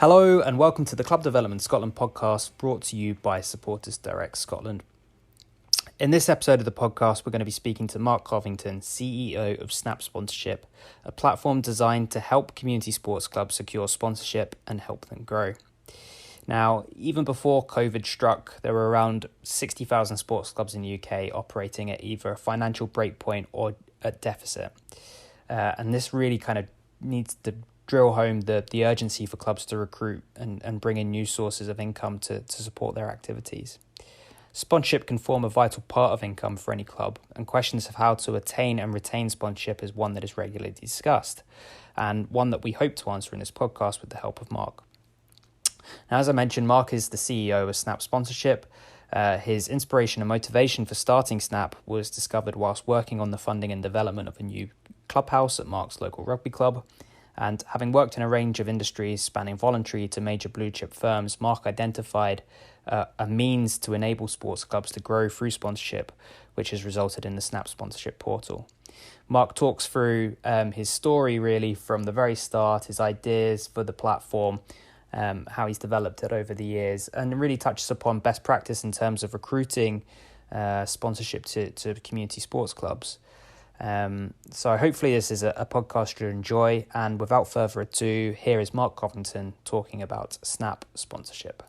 Hello and welcome to the Club Development Scotland podcast, brought to you by Supporters Direct Scotland. In this episode of the podcast, we're going to be speaking to Mark Covington, CEO of Snap Sponsorship, a platform designed to help community sports clubs secure sponsorship and help them grow. Now, even before COVID struck, there were around 60,000 sports clubs in the UK operating at either a financial breakpoint or a deficit. And this really kind of needs to drill home the urgency for clubs to recruit and bring in new sources of income to support their activities. Sponsorship can form a vital part of income for any club, and questions of how to attain and retain sponsorship is one that is regularly discussed, and one that we hope to answer in this podcast with the help of Mark. Now, as I mentioned, Mark is the CEO of Snap Sponsorship. His inspiration and motivation for starting Snap was discovered whilst working on the funding and development of a new clubhouse at Mark's local rugby club. And having worked in a range of industries spanning voluntary to major blue chip firms, Mark identified a means to enable sports clubs to grow through sponsorship, which has resulted in the Snap Sponsorship portal. Mark talks through his story really from the very start, his ideas for the platform, how he's developed it over the years, and really touches upon best practice in terms of recruiting sponsorship to community sports clubs. So hopefully this is a podcast you'll enjoy, and without further ado, here is Mark Covington talking about Snap Sponsorship.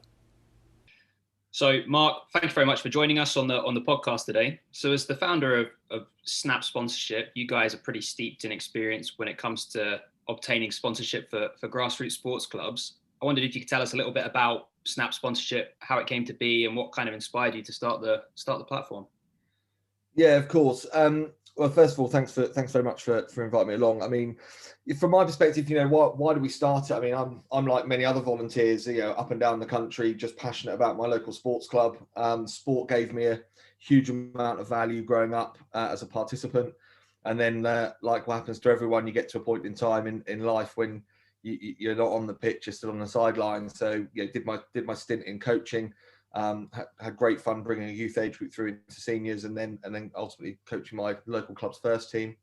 So Mark, thank you very much for joining us on the podcast today. So as the founder of Snap Sponsorship, you guys are pretty steeped in experience when it comes to obtaining sponsorship for grassroots sports clubs. I wondered if you could tell us a little bit about Snap Sponsorship, how it came to be, and what kind of inspired you to start the platform. Yeah, of course. Well, first of all, thanks very much for inviting me along. I mean, from my perspective, why do we start it? I mean, I'm like many other volunteers, up and down the country, just passionate about my local sports club. Sport gave me a huge amount of value growing up as a participant, and then like what happens to everyone, you get to a point in time in life when you're not on the pitch, you're still on the sidelines. So did my stint in coaching. Had great fun bringing a youth age group through into seniors, and then ultimately coaching my local club's first team.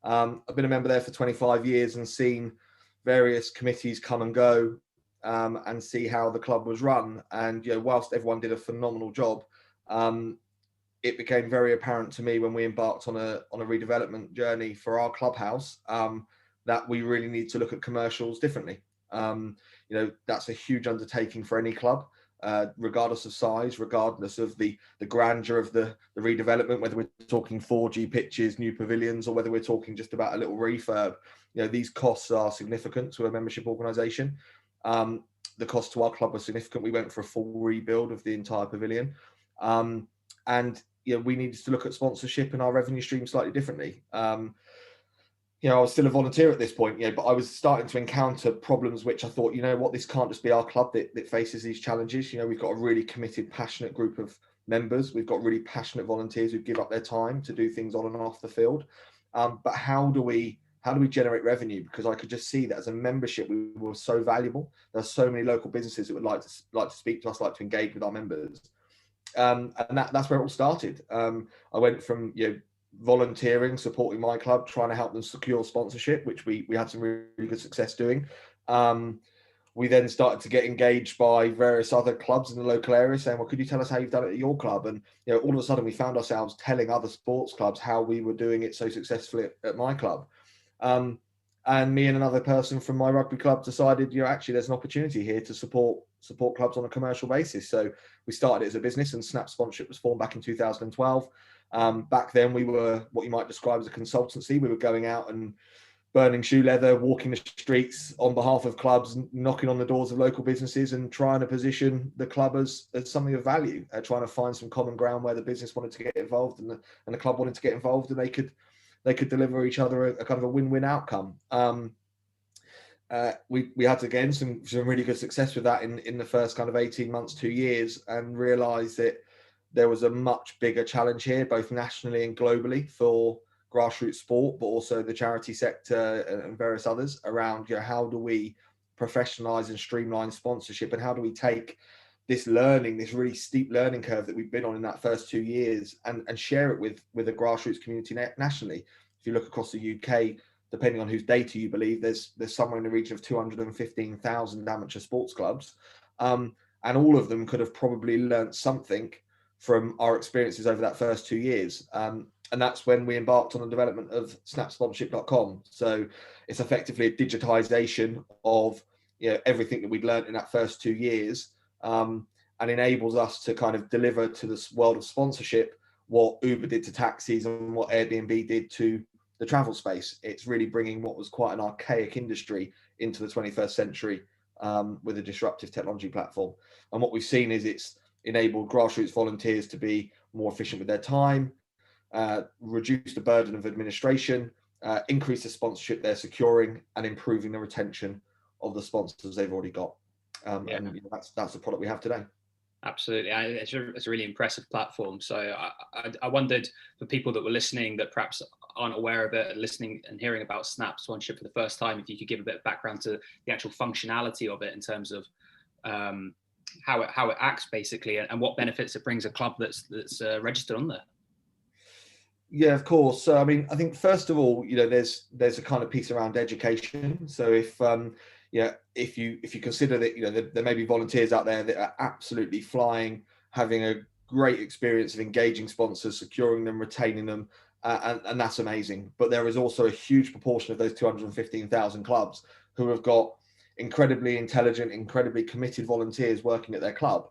I've been a member there for 25 years and seen various committees come and go, and see how the club was run. And whilst everyone did a phenomenal job, it became very apparent to me when we embarked on a redevelopment journey for our clubhouse that we really need to look at commercials differently. That's a huge undertaking for any club. Regardless of size, regardless of the grandeur of the redevelopment, whether we're talking 4G pitches, new pavilions, or whether we're talking just about a little refurb, these costs are significant to a membership organisation. The cost to our club was significant. We went for a full rebuild of the entire pavilion, and we needed to look at sponsorship and our revenue stream slightly differently. I was still a volunteer at this point, but I was starting to encounter problems which I thought, this can't just be our club that faces these challenges. We've got a really committed, passionate group of members. We've got really passionate volunteers who give up their time to do things on and off the field. But how do we generate revenue? Because I could just see that as a membership, we were so valuable. There's so many local businesses that would like to speak to us, like to engage with our members. And that's where it all started. I went from, volunteering, supporting my club, trying to help them secure sponsorship, which we had some really good success doing. We then started to get engaged by various other clubs in the local area saying, well, could you tell us how you've done it at your club? And all of a sudden we found ourselves telling other sports clubs how we were doing it so successfully at my club. And me and another person from my rugby club decided, actually there's an opportunity here to support clubs on a commercial basis. So we started it as a business, and Snap Sponsorship was formed back in 2012. Back then we were what you might describe as a consultancy. We were going out and burning shoe leather, walking the streets on behalf of clubs, knocking on the doors of local businesses and trying to position the club as something of value, trying to find some common ground where the business wanted to get involved and the club wanted to get involved, and they could deliver each other a kind of a win-win outcome. We had, again, some really good success with that in the first kind of 18 months, 2 years, and realised that there was a much bigger challenge here, both nationally and globally, for grassroots sport, but also the charity sector and various others around, how do we professionalise and streamline sponsorship, and how do we take this learning, this really steep learning curve that we've been on in that first 2 years, and share it with a grassroots community nationally. If you look across the UK, depending on whose data you believe, there's somewhere in the region of 215,000 amateur sports clubs, and all of them could have probably learnt something from our experiences over that first 2 years. And that's when we embarked on the development of snapsponsorship.com. So it's effectively a digitization of everything that we'd learned in that first 2 years, and enables us to kind of deliver to this world of sponsorship what Uber did to taxis and what Airbnb did to the travel space. It's really bringing what was quite an archaic industry into the 21st century, with a disruptive technology platform. And what we've seen is it's enabled grassroots volunteers to be more efficient with their time, reduce the burden of administration, increase the sponsorship they're securing, and improving the retention of the sponsors they've already got. And that's the product we have today. Absolutely. It's a really impressive platform. So I wondered, for people that were listening that perhaps aren't aware of it, listening and hearing about Snap sponsorship for the first time, if you could give a bit of background to the actual functionality of it in terms of how it acts basically, and what benefits it brings a club that's registered on there. Yeah, of course. So, I mean, I think first of all, there's a kind of piece around education. So if you consider that, there may be volunteers out there that are absolutely flying, having a great experience of engaging sponsors, securing them, retaining them, and that's amazing. But there is also a huge proportion of those 215,000 clubs who have got incredibly intelligent, incredibly committed volunteers working at their club.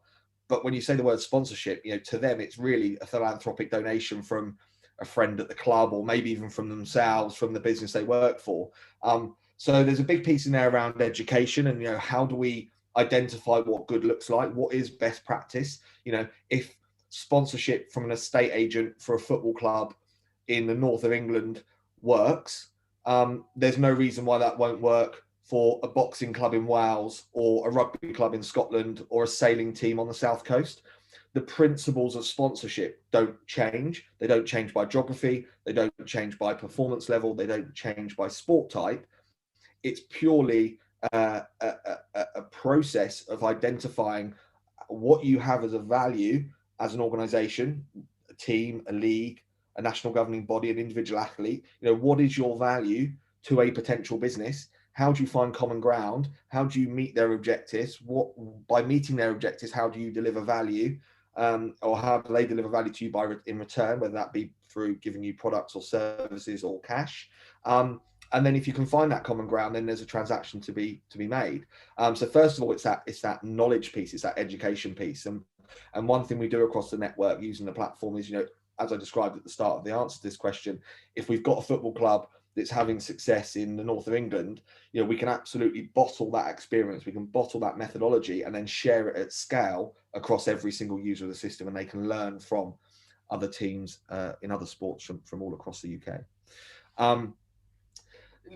But when you say the word sponsorship, to them, it's really a philanthropic donation from a friend at the club, or maybe even from themselves, from the business they work for. So there's a big piece in there around education, and how do we identify what good looks like? What is best practice? If sponsorship from an estate agent for a football club in the north of England works, there's no reason why that won't work for a boxing club in Wales, or a rugby club in Scotland, or a sailing team on the south coast. The principles of sponsorship don't change. They don't change by geography. They don't change by performance level. They don't change by sport type. It's purely a process of identifying what you have as a value as an organization, a team, a league, a national governing body, an individual athlete. What is your value to a potential business? How do you find common ground? How do you meet their objectives? By meeting their objectives, how do you deliver value? Or how do they deliver value to you in return, whether that be through giving you products or services or cash. And then if you can find that common ground, then there's a transaction to be made. So first of all, it's that knowledge piece, it's that education piece. And one thing we do across the network using the platform is, as I described at the start of the answer to this question, if we've got a football club that's having success in the north of England, we can absolutely bottle that experience, we can bottle that methodology, and then share it at scale across every single user of the system, and they can learn from other teams in other sports from all across the UK.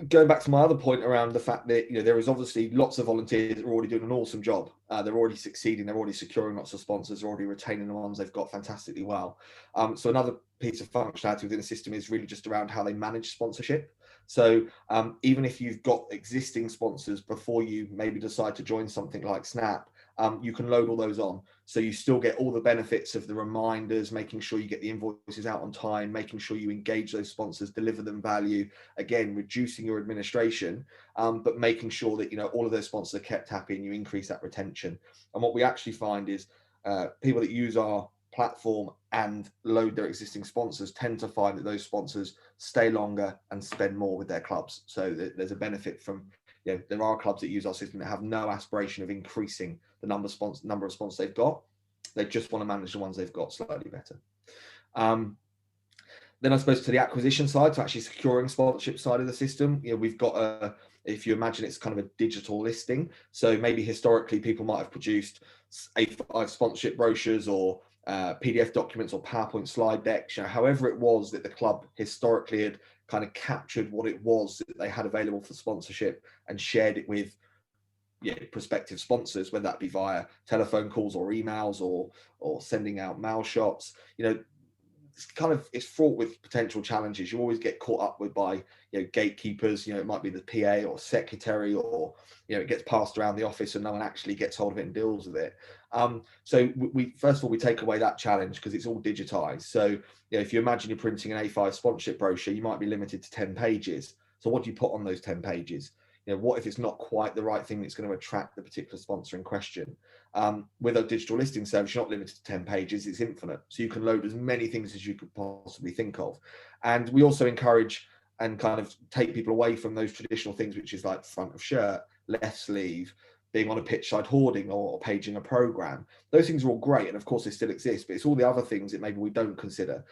Going back to my other point around the fact that there is obviously lots of volunteers that are already doing an awesome job. They're already succeeding. They're already securing lots of sponsors. They're already retaining the ones they've got fantastically well. So another piece of functionality within the system is really just around how they manage sponsorship. So even if you've got existing sponsors before you maybe decide to join something like Snap, you can load all those on. So you still get all the benefits of the reminders, making sure you get the invoices out on time, making sure you engage those sponsors, deliver them value, again, reducing your administration, but making sure that, all of those sponsors are kept happy and you increase that retention. And what we actually find is people that use our platform and load their existing sponsors tend to find that those sponsors stay longer and spend more with their clubs. So there's a benefit from, there are clubs that use our system that have no aspiration of increasing the number of sponsors they've got. They just want to manage the ones they've got slightly better. Then I suppose to the acquisition side, to actually securing sponsorship side of the system, we've got if you imagine it's kind of a digital listing. So maybe historically people might have produced A5 sponsorship brochures or PDF documents or PowerPoint slide decks, however it was that the club historically had kind of captured what it was that they had available for sponsorship and shared it with prospective sponsors, whether that be via telephone calls or emails or sending out mail shots. It's fraught with potential challenges. You always get caught up with by gatekeepers. It might be the PA or secretary, or it gets passed around the office and no one actually gets hold of it and deals with it. So we first of all, we take away that challenge because it's all digitized. So if you imagine you're printing an A5 sponsorship brochure, you might be limited to 10 pages. So what do you put on those 10 pages? What if it's not quite the right thing that's going to attract the particular sponsor in question? With a digital listing service, you're not limited to 10 pages, it's infinite. So you can load as many things as you could possibly think of. And we also encourage and kind of take people away from those traditional things, which is like front of shirt, left sleeve, being on a pitch side hoarding or paging a program. Those things are all great, and of course they still exist, but it's all the other things that maybe we don't consider.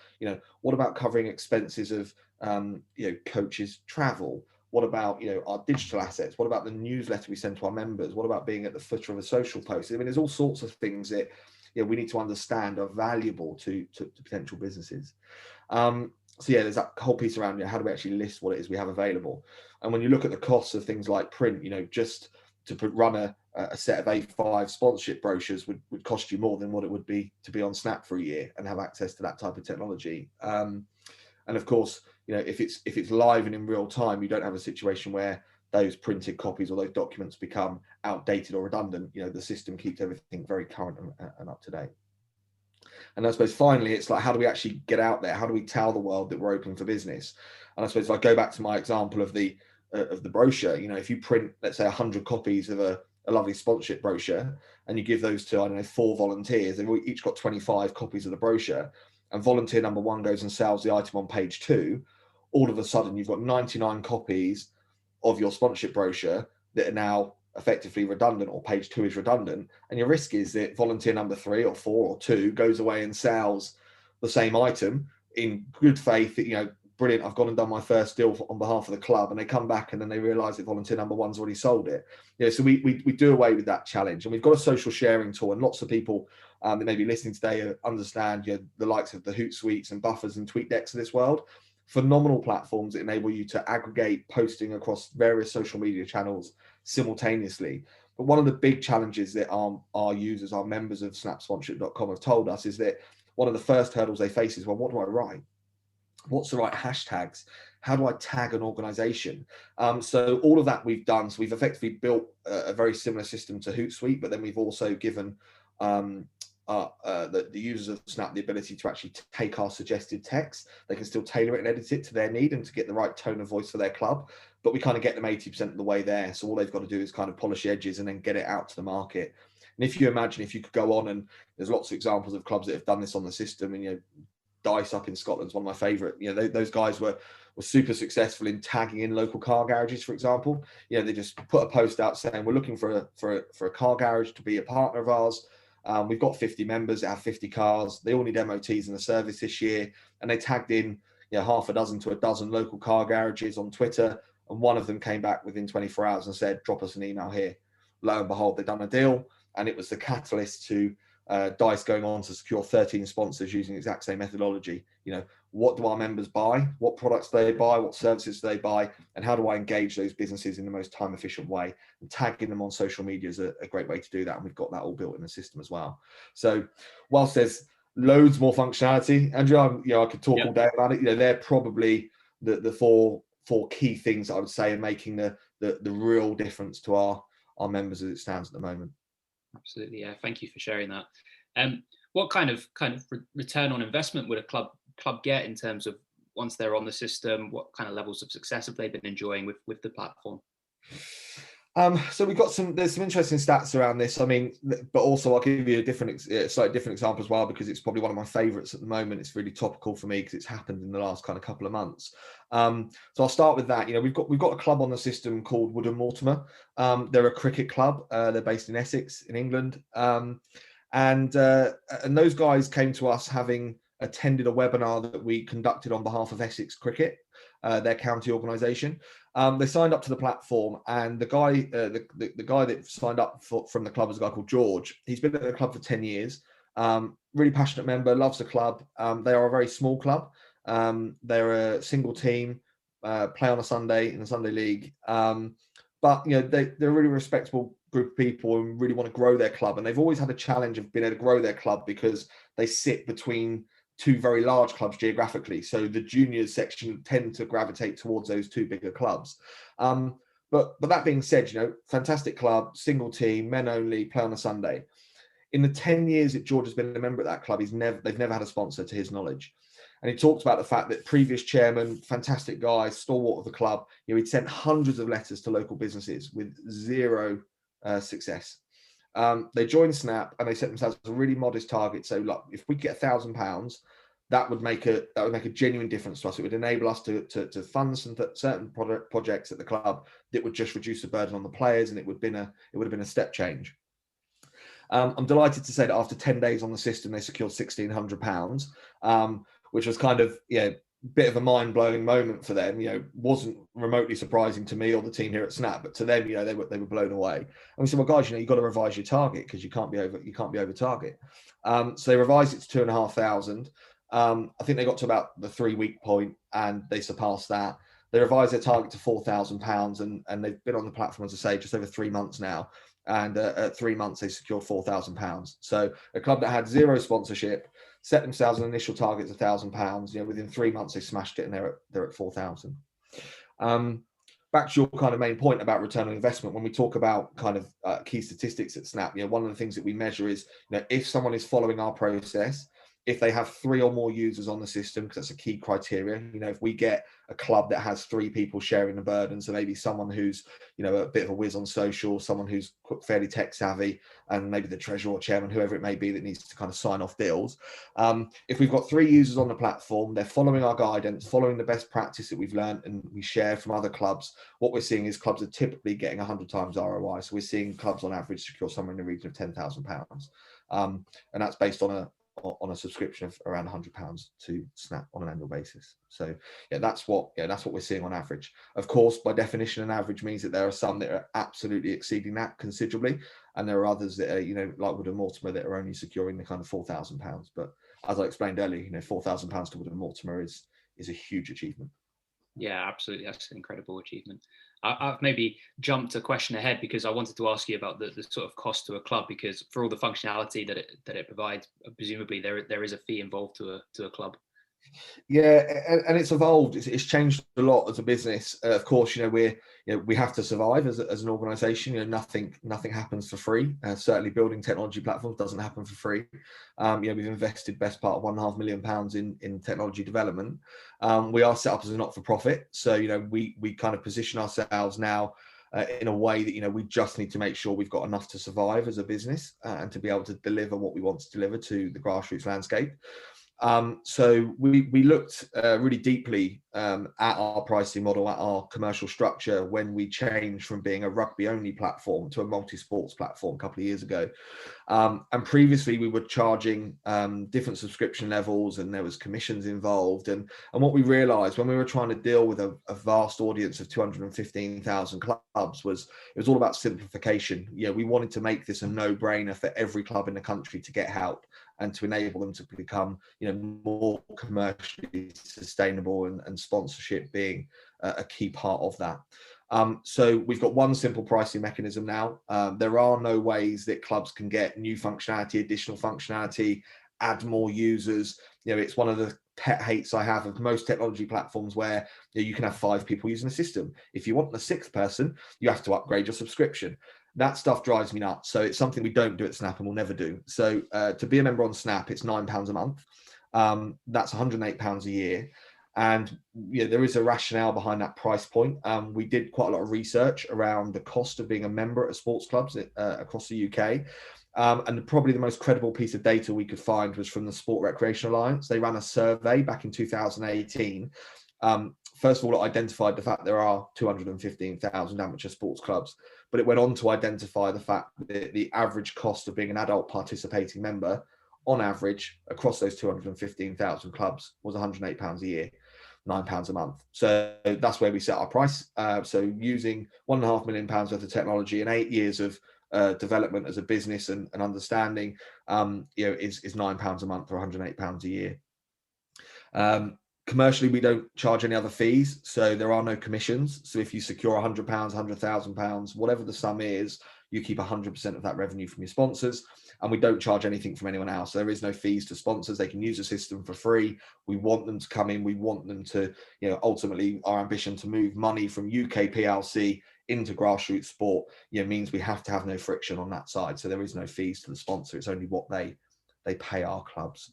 What about covering expenses of coaches' travel? What about our digital assets? What about the newsletter we send to our members? What about being at the footer of a social post? I mean, there's all sorts of things that we need to understand are valuable to potential businesses. So there's that whole piece around how do we actually list what it is we have available. And when you look at the costs of things like print, just to run a set of A5 sponsorship brochures would cost you more than what it would be to be on Snap for a year and have access to that type of technology. And of course, if it's live and in real time, you don't have a situation where those printed copies or those documents become outdated or redundant. The system keeps everything very current and up to date. And I suppose finally, it's like, how do we actually get out there? How do we tell the world that we're open for business? And I suppose if I go back to my example of the brochure, if you print, let's say 100 copies of a lovely sponsorship brochure and you give those to, I don't know, 4 volunteers, they've each got 25 copies of the brochure, and volunteer number 1 goes and sells the item on page 2, all of a sudden you've got 99 copies of your sponsorship brochure that are now effectively redundant, or page 2 is redundant, and your risk is that volunteer number 3 or 4 or 2 goes away and sells the same item in good faith that, brilliant, I've gone and done my first deal on behalf of the club, and they come back and then they realize that volunteer number 1's already sold it. So we do away with that challenge, and we've got a social sharing tool, and lots of people that may be listening today understand the likes of the Hootsuites and Buffers and TweetDecks of this world. Phenomenal platforms that enable you to aggregate posting across various social media channels simultaneously. But one of the big challenges that our users, our members of snapsponsorship.com have told us is that one of the first hurdles they face is, well, what do I write? What's the right hashtags? How do I tag an organization? So all of that we've done. So we've effectively built a very similar system to Hootsuite, but then we've also given the users of Snap the ability to actually take our suggested text. They can still tailor it and edit it to their need and to get the right tone of voice for their club, but we kind of get them 80% of the way there. So all they've got to do is kind of polish the edges and then get it out to the market. And if you imagine, if you could go on, and there's lots of examples of clubs that have done this on the system, and Dice up in Scotland is one of my favorite. Those guys were super successful in tagging in local car garages, for example. They just put a post out saying, we're looking for a car garage to be a partner of ours. We've got 50 members that have 50 cars. They all need MOTs in the service this year. And they tagged in half a dozen to a dozen local car garages on Twitter. And one of them came back within 24 hours and said, drop us an email here. Lo and behold, they'd done a deal. And it was the catalyst to Dice going on to secure 13 sponsors using the exact same methodology. What do our members buy? What products do they buy? What services do they buy? And how do I engage those businesses in the most time efficient way? And tagging them on social media is a great way to do that. And we've got that all built in the system as well. So whilst there's loads more functionality, Andrew, I could talk all day about it. They're probably the four key things I would say are making the real difference to our members as it stands at the moment. Absolutely, yeah. Thank you for sharing that. What kind of return on investment would a club get in terms of, once they're on the system, what kind of levels of success have they been enjoying with the platform? So we've got there's some interesting stats around this. I mean, but also I'll give you a slightly different example as well, because it's probably one of my favorites at the moment. It's really topical for me because it's happened in the last kind of couple of months. So I'll start with that. We've got a club on the system called Woodham Mortimer. They're a cricket club. They're based in Essex in England. And those guys came to us having attended a webinar that we conducted on behalf of Essex Cricket, their county organisation. They signed up to the platform, and the guy that signed up from the club is a guy called George. He's been at the club for 10 years. Really passionate member, loves the club. They are a very small club. They're a single team, play on a Sunday in the Sunday League. But they're a really respectable group of people and really want to grow their club. And they've always had a challenge of being able to grow their club because they sit between two very large clubs geographically. So the juniors section tend to gravitate towards those two bigger clubs. But that being said, fantastic club, single team, men only, play on a Sunday. In the 10 years that George has been a member at that club, they've never had a sponsor to his knowledge. And he talked about the fact that previous chairman, fantastic guy, stalwart of the club, he'd sent hundreds of letters to local businesses with zero success. They joined Snap and they set themselves a really modest target. So, look, if we get £1,000, that would make a genuine difference to us. It would enable us to fund some certain projects at the club that would just reduce the burden on the players, and it would have been a step change. I'm delighted to say that after 10 days on the system, they secured £1,600, which was kind of bit of a mind-blowing moment for them. Wasn't remotely surprising to me or the team here at Snap, but to them, they were blown away. And we said, well, guys, you've got to revise your target because you can't be over target. So they revised it to 2,500. I think they got to about the 3-week point and they surpassed that. They revised their target to £4,000 and they've been on the platform, as I say, just over 3 months now. And at 3 months, they secured £4,000. So a club that had zero sponsorship set themselves an initial target of £1,000. Within 3 months, they smashed it and they're at 4,000. Back to your kind of main point about return on investment, when we talk about kind of key statistics at Snap, one of the things that we measure is, if someone is following our process, if they have 3 or more users on the system, because that's a key criteria. If we get a club that has 3 people sharing the burden, so maybe someone who's, a bit of a whiz on social, someone who's fairly tech savvy, and maybe the treasurer or chairman, whoever it may be, that needs to kind of sign off deals. If we've got 3 users on the platform, they're following our guidance, following the best practice that we've learned and we share from other clubs, what we're seeing is clubs are typically getting 100 times ROI. So we're seeing clubs on average secure somewhere in the region of £10,000. And that's based on a subscription of around £100 to Snap on an annual basis. So that's what we're seeing on average. Of course, by definition, an average means that there are some that are absolutely exceeding that considerably, and there are others that are, like Wood and Mortimer, that are only securing the kind of £4,000. But as I explained earlier, £4,000 to Wood and Mortimer is a huge achievement. Yeah, absolutely. That's an incredible achievement. I've maybe jumped a question ahead because I wanted to ask you about the sort of cost to a club, because for all the functionality that it provides, presumably there is a fee involved to a club. Yeah, and it's evolved. It's changed a lot as a business. Of course, we have to survive as an organisation. Nothing happens for free. Certainly, building technology platforms doesn't happen for free. We've invested best part of £1.5 million in technology development. We are set up as a not-for-profit, so we kind of position ourselves now in a way that we just need to make sure we've got enough to survive as a business and to be able to deliver what we want to deliver to the grassroots landscape. So we looked really deeply at our pricing model, at our commercial structure, when we changed from being a rugby only platform to a multi-sports platform a couple of years ago. And previously we were charging different subscription levels, and there was commissions involved. And what we realized when we were trying to deal with a vast audience of 215,000 clubs was it was all about simplification. We wanted to make this a no-brainer for every club in the country to get help and to enable them to become more commercially sustainable, and sponsorship being a key part of that. So we've got one simple pricing mechanism now. There are no ways that clubs can get new functionality, additional functionality, add more users. It's one of the pet hates I have of most technology platforms where you can have 5 people using the system. If you want the 6th person, you have to upgrade your subscription. That stuff drives me nuts. So it's something we don't do at Snap and will never do. So to be a member on Snap, it's £9 a month. That's £108 a year. And there is a rationale behind that price point. We did quite a lot of research around the cost of being a member at sports clubs across the UK. And probably the most credible piece of data we could find was from the Sport Recreation Alliance. They ran a survey back in 2018. First of all, it identified the fact there are 215,000 amateur sports clubs, but it went on to identify the fact that the average cost of being an adult participating member, on average, across those 215,000 clubs, was £108 a year, £9 a month. So that's where we set our price. So using £1.5 million worth of technology and 8 years of development as a business and understanding, is £9 a month or £108 a year. Commercially, we don't charge any other fees, so there are no commissions. So if you secure £100, £100,000, whatever the sum is, you keep 100% of that revenue from your sponsors, and we don't charge anything from anyone else. There is no fees to sponsors. They can use the system for free. We want them to come in. We want them to, ultimately our ambition to move money from UK PLC into grassroots sport, means we have to have no friction on that side. So there is no fees to the sponsor. It's only what they they pay our clubs.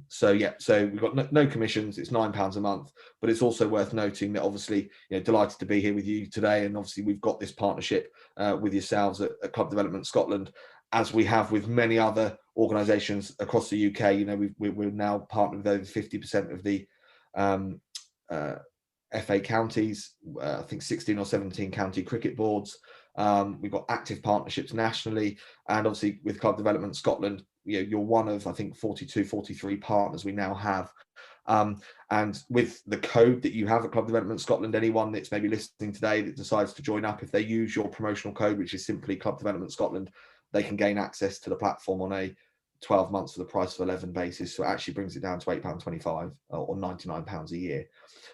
So we've got no commissions. It's £9 a month, but it's also worth noting that obviously, delighted to be here with you today, and obviously we've got this partnership with yourselves at Club Development Scotland, as we have with many other organisations across the UK. We're now partnered with over 50% of the FA counties, I think 16 or 17 county cricket boards. We've got active partnerships nationally, and obviously with Club Development Scotland, you're one of, I think, 42, 43 partners we now have. And with the code that you have at Club Development Scotland, anyone that's maybe listening today that decides to join up, if they use your promotional code, which is simply Club Development Scotland, they can gain access to the platform on a 12 months for the price of 11 basis. So it actually brings it down to £8.25 or £99 a year.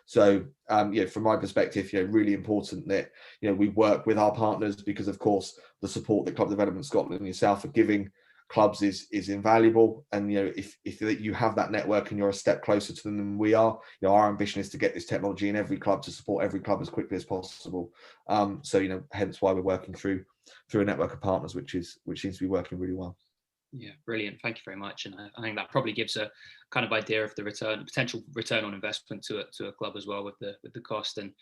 So, from my perspective, really important that, we work with our partners, because of course the support that Club Development Scotland and yourself are giving clubs is invaluable. And, if you have that network and you're a step closer to them than we are, our ambition is to get this technology in every club, to support every club as quickly as possible. So, hence why we're working through a network of partners, which seems to be working really well. Yeah, brilliant. Thank you very much. And I think that probably gives a kind of idea of the potential return on investment to a club as well, with the cost. And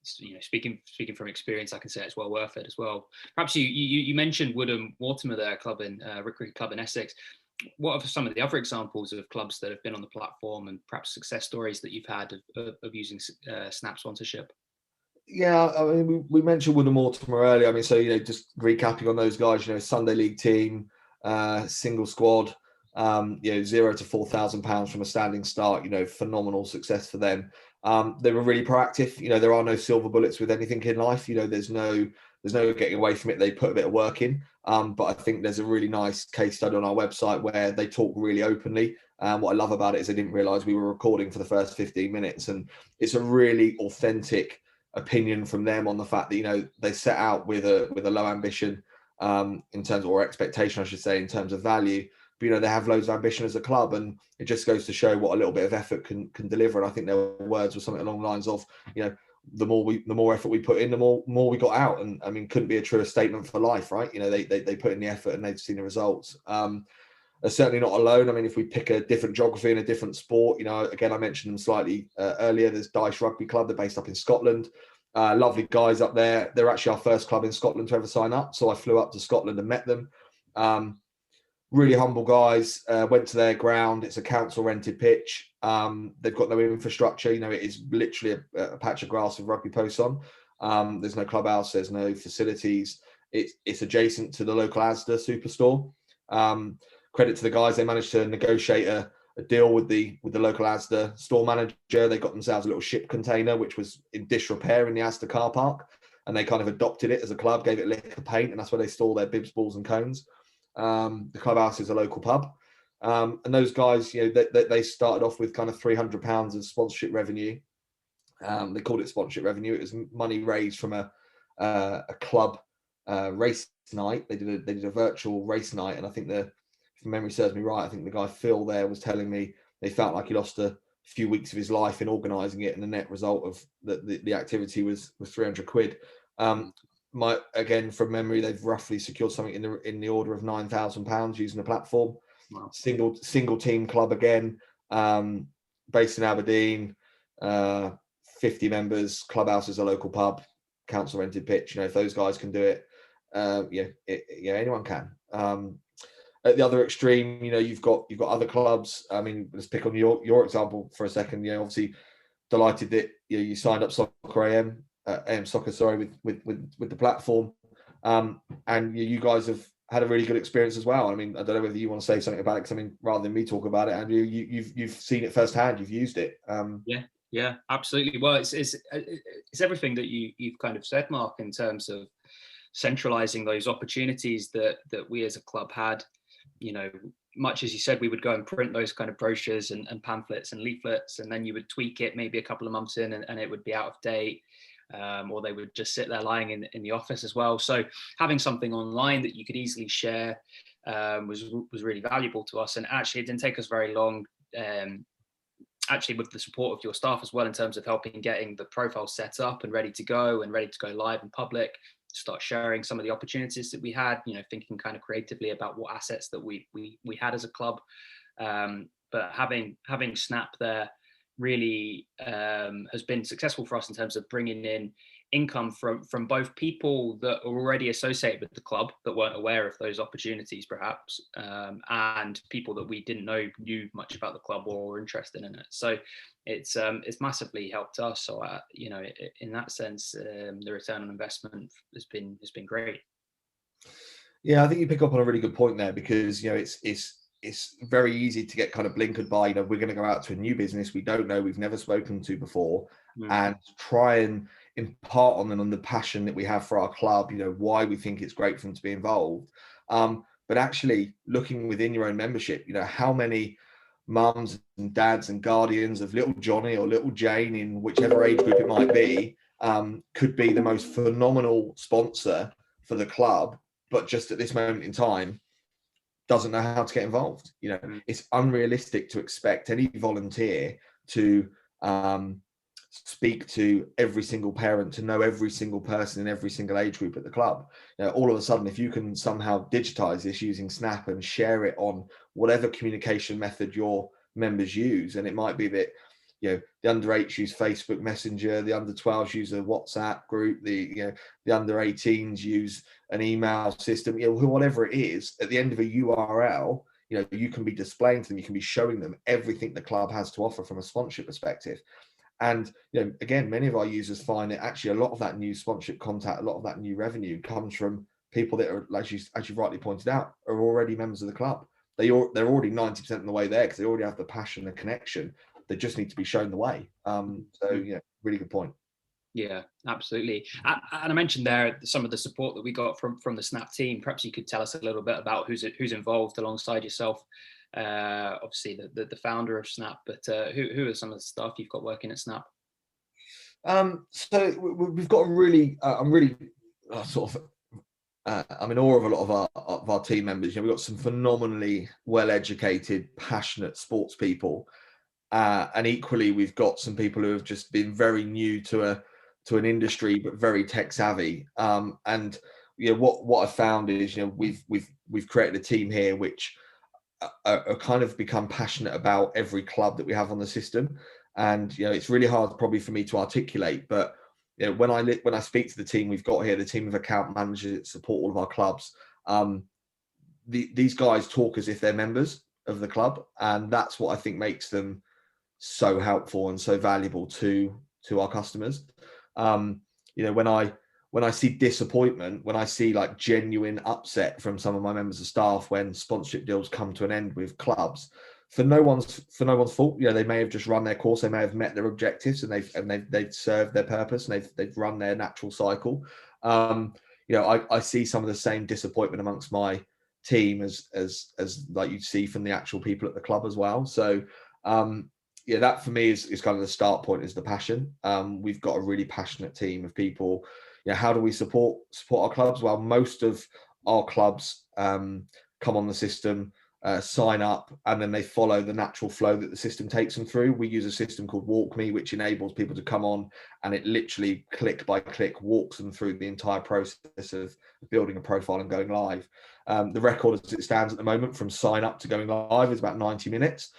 speaking from experience, I can say it's well worth it as well. Perhaps you mentioned Woodham Watermer there, cricket club in Essex. What are some of the other examples of clubs that have been on the platform, and perhaps success stories that you've had of using Snap sponsorship? Yeah, I mean, we mentioned Woodham Watermer earlier. I mean, so, just recapping on those guys, Sunday League team, single squad, £0 to £4,000 from a standing start, phenomenal success for them. They were really proactive. There are no silver bullets with anything in life. There's no getting away from it. They put a bit of work in. But I think there's a really nice case study on our website where they talk really openly. What I love about it is I didn't realise we were recording for the first 15 minutes. And it's a really authentic opinion from them on the fact that, they set out with a low ambition in terms of, or expectation, I should say, in terms of value. But, they have loads of ambition as a club, and it just goes to show what a little bit of effort can deliver. And I think their words were something along the lines of, the more effort we put in, the more we got out. And I mean, couldn't be a truer statement for life, right? They put in the effort and they've seen the results. They're certainly not alone. I mean, if we pick a different geography and a different sport, again, I mentioned them slightly earlier. There's Dyche Rugby Club. They're based up in Scotland. Lovely guys up there. They're actually our first club in Scotland to ever sign up. So I flew up to Scotland and met them. Really humble guys. Went to their ground. It's a council rented pitch. They've got no infrastructure. It is literally a patch of grass with rugby posts on. There's no clubhouse. There's no facilities. It's adjacent to the local Asda superstore. Credit to the guys. They managed to negotiate a deal with the local Asda store manager. They got themselves a little ship container, which was in disrepair in the Asda car park. And they kind of adopted it as a club, gave it lick of paint. And that's where they store their bibs, balls and cones. The clubhouse is a local pub. And those guys, they started off with kind of £300 of sponsorship revenue. They called it sponsorship revenue. It was money raised from a club race night. They did a virtual race night. And I think if memory serves me right, I think the guy Phil there was telling me they felt like he lost a few weeks of his life in organising it, and the net result of the activity was £300. Again, from memory, they've roughly secured something in the order of £9,000 using the platform. Wow. Single team club again, based in Aberdeen, 50 members. Clubhouse is a local pub, council rented pitch. If those guys can do it, anyone can. At the other extreme, you've got other clubs. I mean, let's pick on your example for a second. Obviously delighted that you signed up Soccer AM Soccer, sorry, with the platform, and you guys have had a really good experience as well. I mean, I don't know whether you want to say something about it, because I mean, rather than me talk about it, Andrew, you've seen it firsthand, you've used it. Yeah, absolutely. Well, it's everything that you've kind of said, Mark, in terms of centralizing those opportunities that we as a club had. Much as you said, we would go and print those kind of brochures and pamphlets and leaflets, and then you would tweak it maybe a couple of months in, and it would be out of date, or they would just sit there lying in the office as well. So having something online that you could easily share was really valuable to us. And actually, it didn't take us very long, actually, with the support of your staff as well, in terms of getting the profile set up and ready to go live in public. start sharing some of the opportunities that we had, thinking kind of creatively about what assets that we had as a club. But having Snap there really has been successful for us in terms of bringing in income from both people that are already associated with the club that weren't aware of those opportunities perhaps, and people that we didn't know knew much about the club or were interested in it. So it's massively helped us. So in that sense, the return on investment has been great. Yeah, I think you pick up on a really good point there, because it's very easy to get kind of blinkered by, we're going to go out to a new business we don't know, we've never spoken to before, and try and impart on them on the passion that we have for our club, why we think it's great for them to be involved. But actually looking within your own membership, how many mums and dads and guardians of little Johnny or little Jane, in whichever age group it might be, could be the most phenomenal sponsor for the club, but just at this moment in time doesn't know how to get involved. It's unrealistic to expect any volunteer to speak to every single parent, to know every single person in every single age group at the club. All of a sudden, if you can somehow digitize this using Snap and share it on whatever communication method your members use, and it might be that the under 8s use Facebook Messenger, the under 12s use a WhatsApp group, the under 18s use an email system, whatever it is, at the end of a URL, you can be displaying to them, you can be showing them everything the club has to offer from a sponsorship perspective. And again, many of our users find that actually a lot of that new sponsorship contact, a lot of that new revenue comes from people that are, as you rightly pointed out, are already members of the club. They're already 90% of the way there, because they already have the passion and connection. They just need to be shown the way. Really good point. Yeah, absolutely. And I mentioned there some of the support that we got from the Snap team. Perhaps you could tell us a little bit about who's involved alongside yourself. Obviously the founder of Snap, but who are some of the staff you've got working at Snap? So we've got a really, I'm really I'm in awe of a lot of our team members. We've got some phenomenally well-educated, passionate sports people, and equally we've got some people who have just been very new to an industry but very tech savvy. And what I found is we've created a team here which are kind of become passionate about every club that we have on the system. And it's really hard probably for me to articulate, but when I speak to the team we've got here, the team of account managers that support all of our clubs, these guys talk as if they're members of the club, and that's what I think makes them so helpful and so valuable to our customers. When I see disappointment, when I see like genuine upset from some of my members of staff when sponsorship deals come to an end with clubs, for no one's fault. They may have just run their course, they may have met their objectives, and they've served their purpose, and they've run their natural cycle. I see some of the same disappointment amongst my team as like you'd see from the actual people at the club as well. So that for me is kind of the start point, is the passion. We've got a really passionate team of people. How do we support our clubs? Well, most of our clubs come on the system, sign up, and then they follow the natural flow that the system takes them through. We use a system called WalkMe, which enables people to come on, and it literally click by click walks them through the entire process of building a profile and going live. The record as it stands at the moment from sign up to going live is about 90 minutes.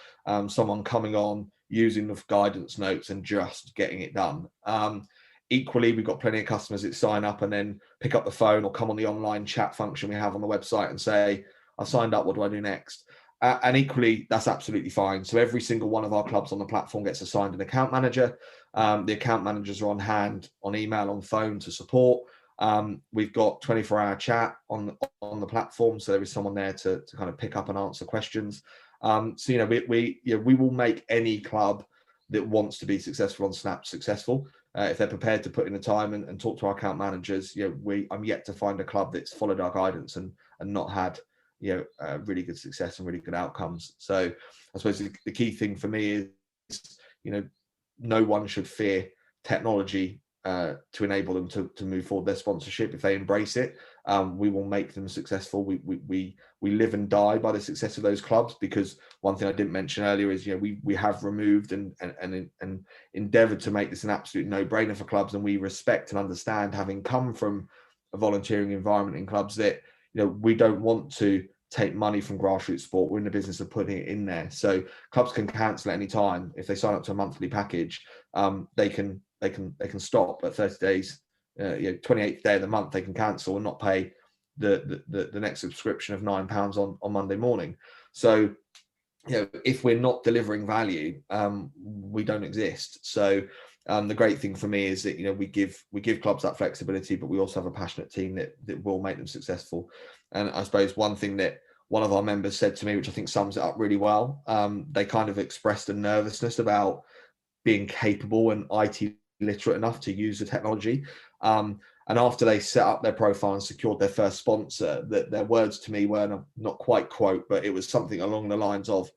Someone coming on, using the guidance notes and just getting it done. Equally, we've got plenty of customers that sign up and then pick up the phone or come on the online chat function we have on the website and say, I signed up, what do I do next? And equally, that's absolutely fine. So every single one of our clubs on the platform gets assigned an account manager. The account managers are on hand, on email, on phone to support. We've got 24-hour chat on the platform, so there is someone there to kind of pick up and answer questions. So we will make any club that wants to be successful on Snap successful. If they're prepared to put in the time and talk to our account managers, I'm yet to find a club that's followed our guidance and not had really good success and really good outcomes. So I suppose the key thing for me is no one should fear technology to enable them to move forward their sponsorship. If they embrace it, we will make them successful. We live and die by the success of those clubs, because one thing I didn't mention earlier is we have removed and endeavored to make this an absolute no-brainer for clubs, and we respect and understand, having come from a volunteering environment in clubs that, we don't want to take money from grassroots sport. We're in the business of putting it in there. So clubs can cancel at any time. If they sign up to a monthly package, they can stop at 30 days, 28th day of the month, they can cancel and not pay the next subscription of £9 on Monday morning. So, if we're not delivering value, we don't exist. So the great thing for me is that, we give clubs that flexibility, but we also have a passionate team that will make them successful. And I suppose one thing that one of our members said to me, which I think sums it up really well, they kind of expressed a nervousness about being capable and IT literate enough to use the technology. And after they set up their profile and secured their first sponsor, that their words to me were, not quite quote, but it was something along the lines of,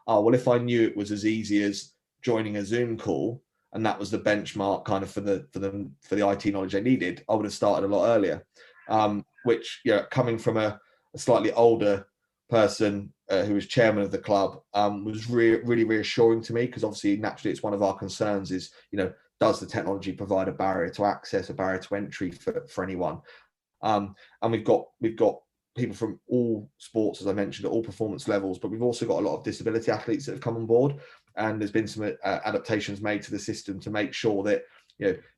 oh, well, if I knew it was as easy as joining a Zoom call, and that was the benchmark kind of for the IT knowledge they needed, I would have started a lot earlier. Which, coming from a slightly older person who was chairman of the club, was really reassuring to me, because obviously naturally it's one of our concerns is, does the technology provide a barrier to access, a barrier to entry for anyone? And we've got people from all sports, as I mentioned, at all performance levels, but we've also got a lot of disability athletes that have come on board, and there's been some adaptations made to the system to make sure that,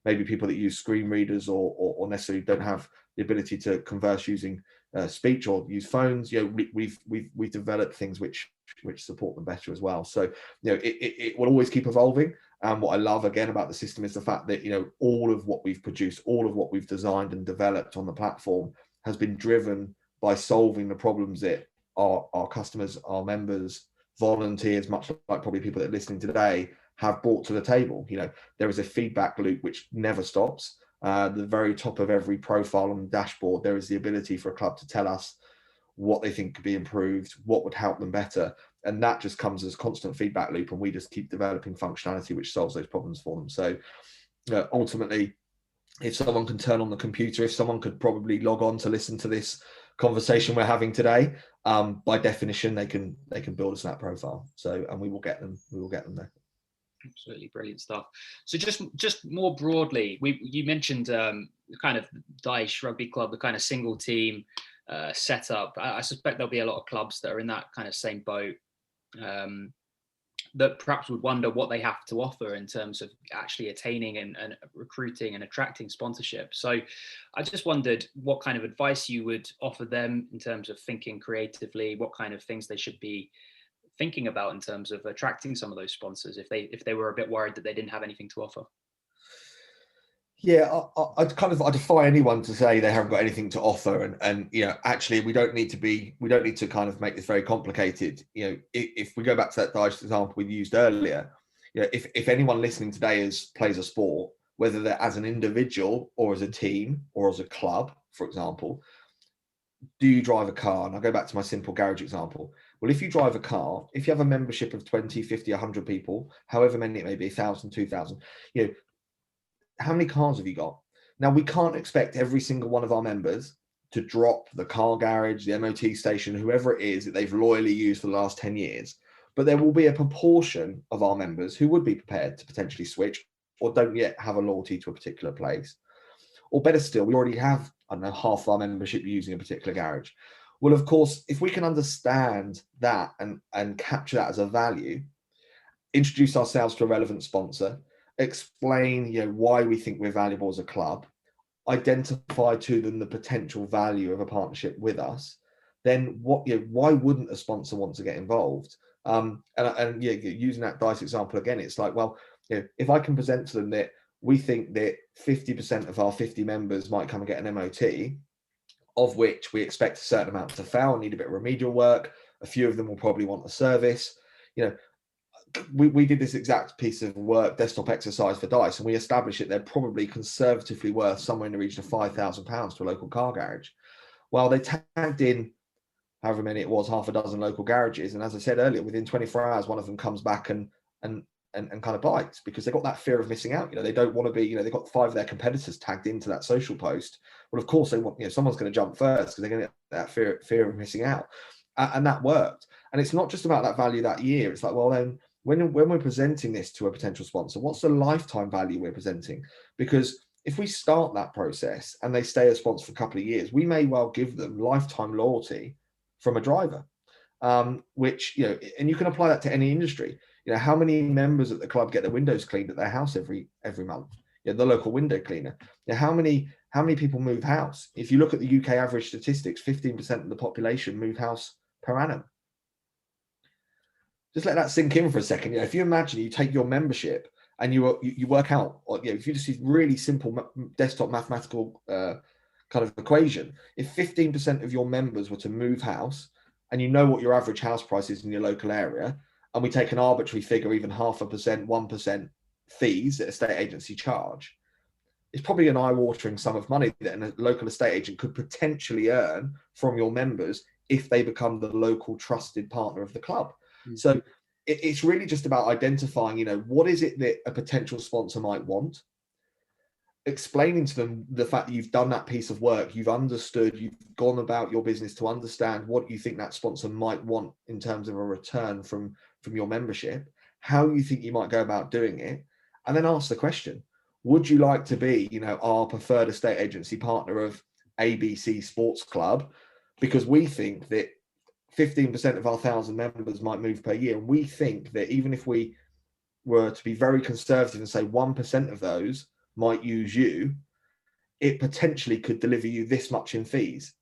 maybe people that use screen readers or necessarily don't have the ability to converse using speech or use phones, we've developed things which support them better as well. So, it will always keep evolving. And what I love again about the system is the fact that, all of what we've produced, all of what we've designed and developed on the platform has been driven by solving the problems that our customers, our members, volunteers, much like probably people that are listening today, have brought to the table. There is a feedback loop which never stops. The very top of every profile on the dashboard, there is the ability for a club to tell us what they think could be improved, what would help them better. And that just comes as a constant feedback loop, and we just keep developing functionality which solves those problems for them. So ultimately, if someone can turn on the computer, if someone could probably log on to listen to this conversation we're having today, by definition, they can build a Snap profile. So, and we will get them there. Absolutely brilliant stuff. So just more broadly, you mentioned kind of Dyche Rugby Club, the kind of single team setup. I suspect there'll be a lot of clubs that are in that kind of same boat, that perhaps would wonder what they have to offer in terms of actually attaining and recruiting and attracting sponsorship. So I just wondered what kind of advice you would offer them in terms of thinking creatively, what kind of things they should be thinking about in terms of attracting some of those sponsors if they were a bit worried that they didn't have anything to offer. Yeah, I defy anyone to say they haven't got anything to offer, and actually we don't need to kind of make this very complicated. If we go back to that Dyche example we used earlier, if anyone listening today plays a sport, whether they're as an individual or as a team or as a club, for example, do you drive a car? And I'll go back to my simple garage example. Well, if you drive a car, if you have a membership of 20, 50, 100 people, however many it may be, 1,000, 2,000, how many cars have you got? Now, we can't expect every single one of our members to drop the car garage, the MOT station, whoever it is that they've loyally used for the last 10 years. But there will be a proportion of our members who would be prepared to potentially switch or don't yet have a loyalty to a particular place. Or better still, we already have, half our membership using a particular garage. Well, of course, if we can understand that and capture that as a value, introduce ourselves to a relevant sponsor, explain why we think we're valuable as a club, identify to them the potential value of a partnership with us, then why wouldn't a sponsor want to get involved? And using that Dyche example again, it's like, well, if I can present to them that we think that 50% of our 50 members might come and get an MOT, of which we expect a certain amount to fail and need a bit of remedial work. A few of them will probably want a service. We did this exact piece of work, desktop exercise for Dyche, and we established that they're probably conservatively worth somewhere in the region of £5,000 to a local car garage. Well, they tagged in however many it was, half a dozen local garages, and as I said earlier, within 24 hours, one of them comes back and kind of bites, because they've got that fear of missing out. They don't want to be, they've got 5 of their competitors tagged into that social post. Well, of course they want, someone's going to jump first because they're going to get that fear of missing out, and that worked. And it's not just about that value that year. It's like, well, then when we're presenting this to a potential sponsor, what's the lifetime value we're presenting? Because if we start that process and they stay a sponsor for a couple of years, we may well give them lifetime loyalty from a driver, which, and you can apply that to any industry. How many members at the club get their windows cleaned at their house every month? The local window cleaner. How many people move house? If you look at the UK average statistics, 15% of the population move house per annum. Just let that sink in for a second. If you imagine you take your membership and you work out, or if you just use really simple desktop mathematical kind of equation, if 15% of your members were to move house, and you know what your average house price is in your local area, and we take an arbitrary figure, even 0.5%, 1% fees that a estate agency charge, it's probably an eye-watering sum of money that a local estate agent could potentially earn from your members if they become the local trusted partner of the club. Mm-hmm. So it's really just about identifying, what is it that a potential sponsor might want, explaining to them the fact that you've done that piece of work, you've understood, you've gone about your business to understand what you think that sponsor might want in terms of a return from your membership, how you think you might go about doing it, and then ask the question, would you like to be, our preferred estate agency partner of ABC Sports Club? Because we think that 15% of our 1,000 members might move per year. And we think that even if we were to be very conservative and say 1% of those might use you, it potentially could deliver you this much in fees.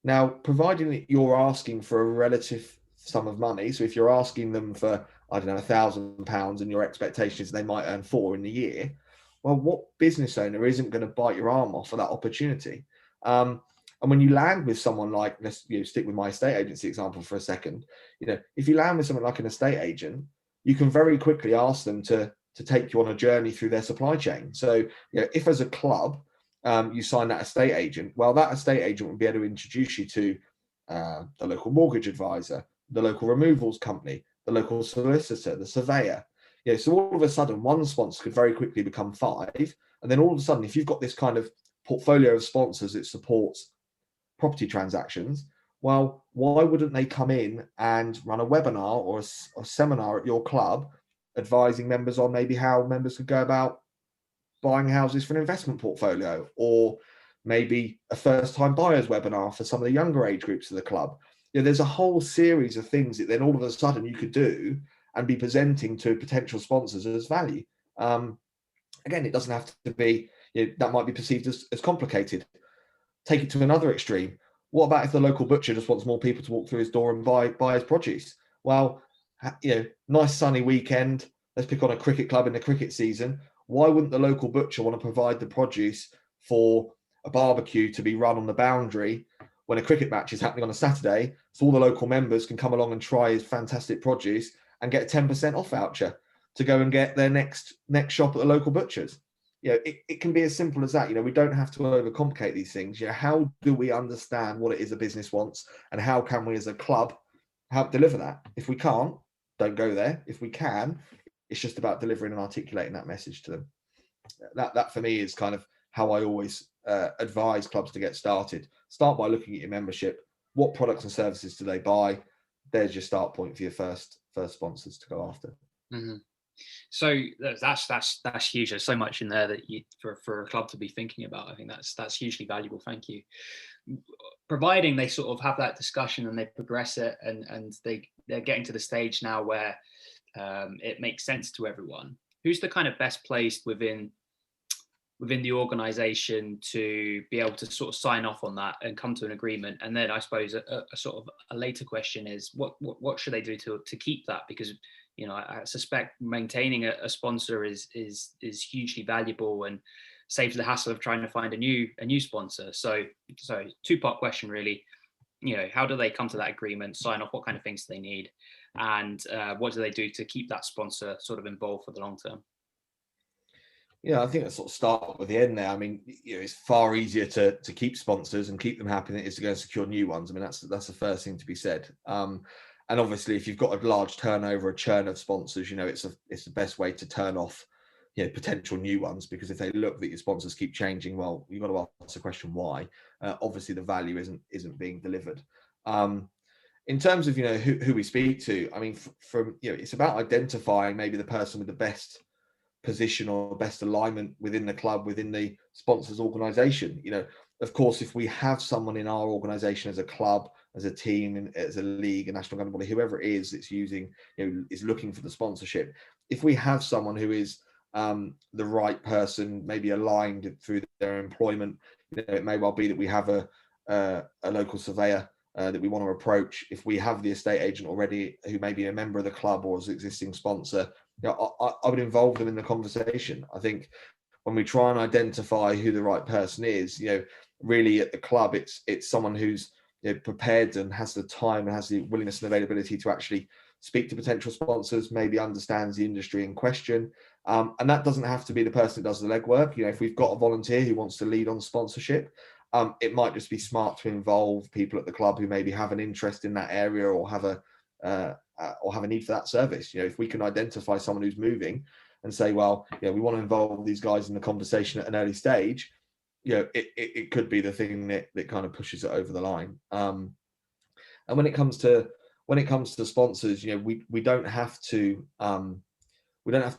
Now, providing that you're asking for a relative sum of money, so if you're asking them for, I don't know, £1,000 and your expectation is they might earn 4 in the year, well, what business owner isn't going to bite your arm off for that opportunity? And when you land with someone like, let's stick with my estate agency example for a second, if you land with someone like an estate agent, you can very quickly ask them to take you on a journey through their supply chain. So, if as a club, you sign that estate agent, well, that estate agent will be able to introduce you to the local mortgage advisor, the local removals company, the local solicitor, the surveyor. So all of a sudden, one sponsor could very quickly become 5. And then all of a sudden, if you've got this kind of portfolio of sponsors that supports property transactions, well, why wouldn't they come in and run a webinar or a seminar at your club advising members on maybe how members could go about buying houses for an investment portfolio, or maybe a first-time buyers webinar for some of the younger age groups of the club? There's a whole series of things that then all of a sudden you could do and be presenting to potential sponsors as value. Again, it doesn't have to be, that might be perceived as complicated. Take it to another extreme. What about if the local butcher just wants more people to walk through his door and buy his produce? Well, nice sunny weekend. Let's pick on a cricket club in the cricket season. Why wouldn't the local butcher want to provide the produce for a barbecue to be run on the boundary when a cricket match is happening on a Saturday, so all the local members can come along and try his fantastic produce and get a 10% off voucher to go and get their next shop at the local butcher's? It can be as simple as that. We don't have to overcomplicate these things. How do we understand what it is a business wants, and how can we as a club help deliver that? If we can't, don't go there. If we can, it's just about delivering and articulating that message to them. That for me is kind of how I always advise clubs to get started. Start by looking at your membership. What products and services do they buy? There's your start point for your first sponsors to go after. Mm-hmm. So that's huge. There's so much in there that for a club to be thinking about. I think that's hugely valuable. Thank you. Providing they sort of have that discussion and they progress it, and they're getting to the stage now where it makes sense to everyone. Who's the kind of best placed within the organization to be able to sort of sign off on that and come to an agreement? And then I suppose a sort of a later question is what should they do to keep that? Because I suspect maintaining a sponsor is hugely valuable and saves the hassle of trying to find a new sponsor. So 2-part question really. How do they come to that agreement, sign off, what kind of things do they need, and what do they do to keep that sponsor sort of involved for the long term? I think let's sort of start with the end there. I mean, it's far easier to keep sponsors and keep them happy than it is to go and secure new ones. I mean, that's the first thing to be said. And obviously, if you've got a large turnover, a churn of sponsors, it's the best way to turn off, potential new ones, because if they look that your sponsors keep changing, well, you've got to ask the question why. Obviously, the value isn't being delivered. In terms of who we speak to, I mean, from it's about identifying maybe the person with the best position or best alignment within the club, within the sponsors organization. Of course, if we have someone in our organization as a club, as a team, and as a league, a national governing body, whoever it is that's using, is looking for the sponsorship, if we have someone who is the right person, maybe aligned through their employment, it may well be that we have a local surveyor that we want to approach. If we have the estate agent already who may be a member of the club or as an existing sponsor, I would involve them in the conversation. I think when we try and identify who the right person is, really at the club, it's someone who's prepared and has the time and has the willingness and availability to actually speak to potential sponsors, maybe understands the industry in question. And that doesn't have to be the person that does the legwork. If we've got a volunteer who wants to lead on sponsorship, it might just be smart to involve people at the club who maybe have an interest in that area or have a need for that service. If we can identify someone who's moving and say, well, we want to involve these guys in the conversation at an early stage, it could be the thing that kind of pushes it over the line. And when it comes to sponsors, we don't have to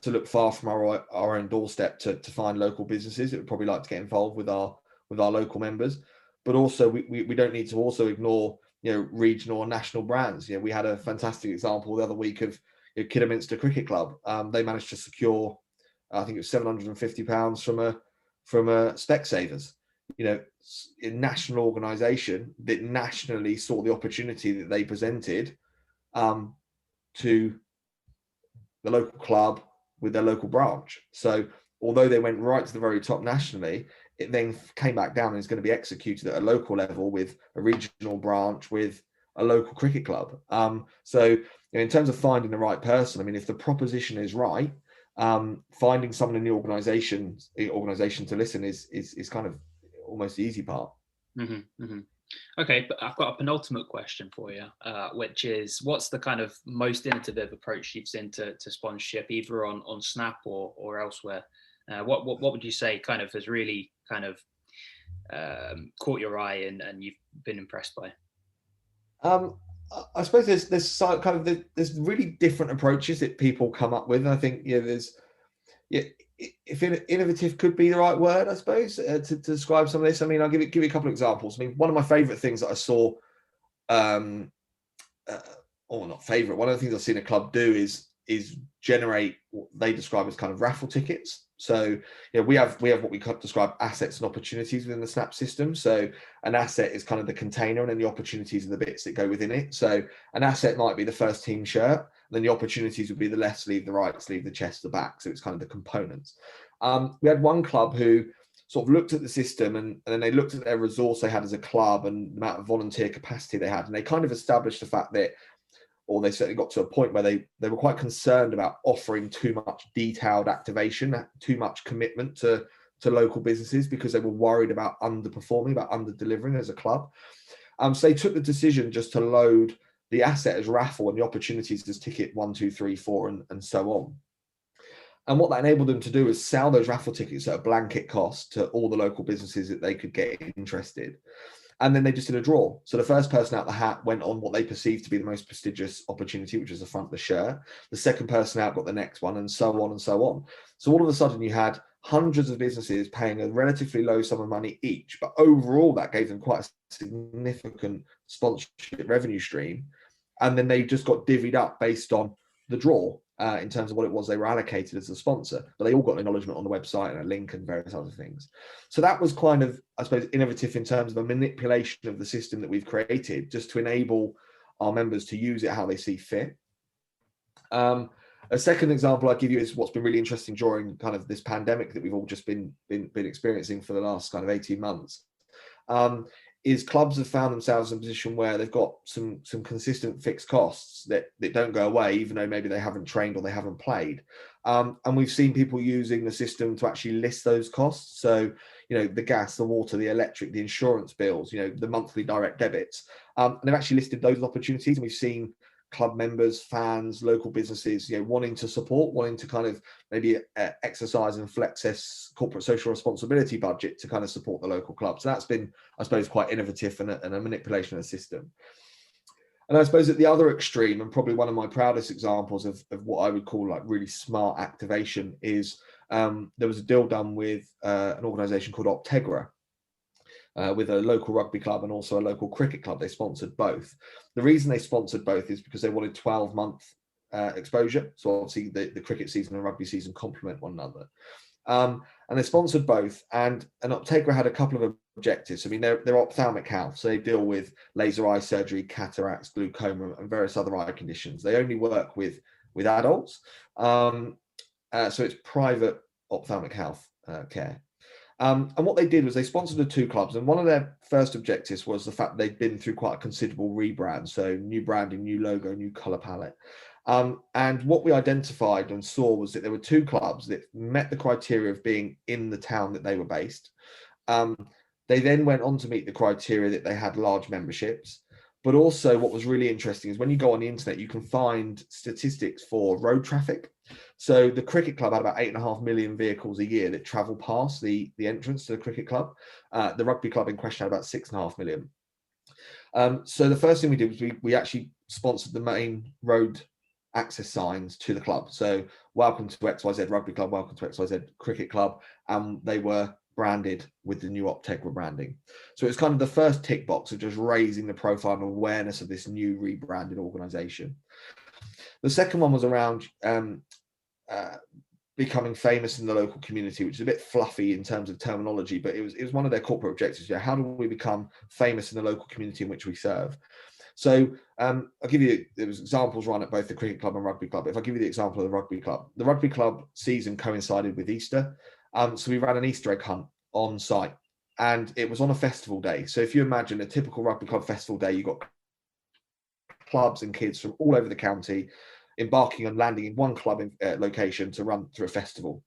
look far from our own doorstep to find local businesses that would probably like to get involved with our local members. But also we don't need to also ignore regional or national brands. We had a fantastic example the other week of Kidderminster Cricket Club. They managed to secure, I think it was £750 from a Specsavers, a national organisation that nationally saw the opportunity that they presented to the local club with their local branch. So although they went right to the very top nationally, it then came back down and is going to be executed at a local level with a regional branch with a local cricket club. So in terms of finding the right person, I mean, if the proposition is right, finding someone in the organization to listen is kind of almost the easy part. Mm-hmm, mm-hmm. Okay, but I've got a penultimate question for you, which is, what's the kind of most innovative approach you've seen to sponsorship, either on Snap or elsewhere? What would you say kind of has really kind of caught your eye and you've been impressed by? I suppose there's really different approaches that people come up with. And I think if innovative could be the right word, I suppose, to describe some of this. I mean, I'll give you a couple of examples. I mean, one of my favorite things that I saw, or not favorite, one of the things I've seen a club do is generate what they describe as kind of raffle tickets. So we have what we describe assets and opportunities within the Snap system. So an asset is kind of the container, and then the opportunities are the bits that go within it. So an asset might be the first team shirt, and then the opportunities would be the left sleeve, the right sleeve, the chest, the back. So it's kind of the components. We had one club who sort of looked at the system and then they looked at their resource they had as a club and the amount of volunteer capacity they had, and they kind of established the fact that, or they certainly got to a point where they were quite concerned about offering too much detailed activation, too much commitment to local businesses, because they were worried about underperforming, about under-delivering as a club. So they took the decision just to load the asset as raffle and the opportunities as ticket 1, 2, 3, 4, and so on. And what that enabled them to do is sell those raffle tickets at a blanket cost to all the local businesses that they could get interested. And then they just did a draw. So the first person out the hat went on what they perceived to be the most prestigious opportunity, which was the front of the shirt. The second person out got the next one, and so on and so on. So all of a sudden you had hundreds of businesses paying a relatively low sum of money each, but overall that gave them quite a significant sponsorship revenue stream. And then they just got divvied up based on the draw in terms of what it was they were allocated as a sponsor, but they all got acknowledgement on the website and a link and various other things. So that was kind of, I suppose, innovative in terms of a manipulation of the system that we've created just to enable our members to use it how they see fit. A second example I'd give you is what's been really interesting during kind of this pandemic that we've all just been experiencing for the last kind of 18 months. Is clubs have found themselves in a position where they've got some consistent fixed costs that don't go away, even though maybe they haven't trained or they haven't played. And we've seen people using the system to actually list those costs. So, the gas, the water, the electric, the insurance bills, the monthly direct debits. And they've actually listed those opportunities. And we've seen club members, fans, local businesses, wanting to support, wanting to kind of maybe exercise and flex this corporate social responsibility budget to kind of support the local club. So that's been, I suppose, quite innovative and a manipulation of the system. And I suppose at the other extreme, and probably one of my proudest examples of what I would call like really smart activation is there was a deal done with an organisation called Optegra, with a local rugby club and also a local cricket club. They sponsored both. The reason they sponsored both is because they wanted 12-month exposure. So obviously the cricket season and rugby season complement one another. And they sponsored both. And Optegra had a couple of objectives. I mean, they're ophthalmic health. So they deal with laser eye surgery, cataracts, glaucoma, and various other eye conditions. They only work with adults. So it's private ophthalmic health care. And what they did was they sponsored the two clubs, and one of their first objectives was the fact they'd been through quite a considerable rebrand, so new branding, new logo, new colour palette. And what we identified and saw was that there were two clubs that met the criteria of being in the town that they were based. They then went on to meet the criteria that they had large memberships. But also what was really interesting is when you go on the internet, you can find statistics for road traffic. So the cricket club had about 8.5 million vehicles a year that travel past the entrance to the cricket club. The rugby club in question had about 6.5 million. So the first thing we did was we actually sponsored the main road access signs to the club. So welcome to XYZ Rugby Club, welcome to XYZ Cricket Club. And they were branded with the new Optegra branding. So it's kind of the first tick box of just raising the profile and awareness of this new rebranded organization. The second one was around becoming famous in the local community, which is a bit fluffy in terms of terminology, but it was one of their corporate objectives. Yeah, how do we become famous in the local community in which we serve? So I'll give you, there was examples run at both the cricket club and rugby club. If I give you the example of the rugby club season coincided with Easter. So we ran an Easter egg hunt on site, and it was on a festival day. So if you imagine a typical rugby club festival day, you've got clubs and kids from all over the county embarking and landing in one club location to run through a festival.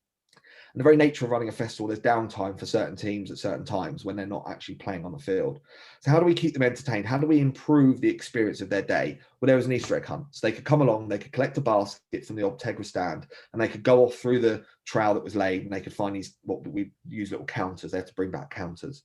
And the very nature of running a festival, there's downtime for certain teams at certain times when they're not actually playing on the field. So how do we keep them entertained? How do we improve the experience of their day? Well, there was an Easter egg hunt. So they could come along, they could collect a basket from the Optegra stand, and they could go off through the trail that was laid, and they could find these, what we use little counters. They had to bring back counters.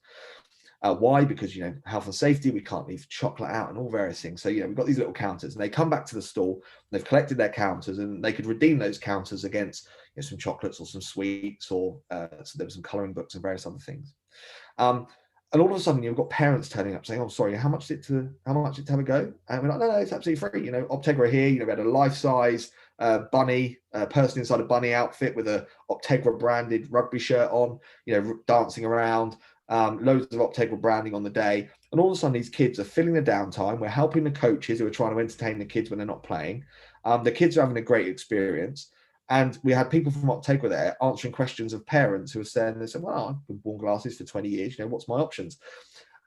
Why? Because, health and safety, we can't leave chocolate out and all various things. So, we've got these little counters, and they come back to the stall, they've collected their counters, and they could redeem those counters against some chocolates or some sweets, or so there were some colouring books and various other things. And all of a sudden, you've got parents turning up saying, "Oh, sorry, how much did to have a go?" And we're like, "No, it's absolutely free." Optegra here. We had a life-size bunny, person inside a bunny outfit with a Optegra branded rugby shirt on, dancing around. Loads of Optegra branding on the day, and all of a sudden these kids are filling the downtime. We're helping the coaches who are trying to entertain the kids when they're not playing. The kids are having a great experience, and we had people from Optegra there answering questions of parents who were saying, "Well, I've been worn glasses for 20 years. What's my options?"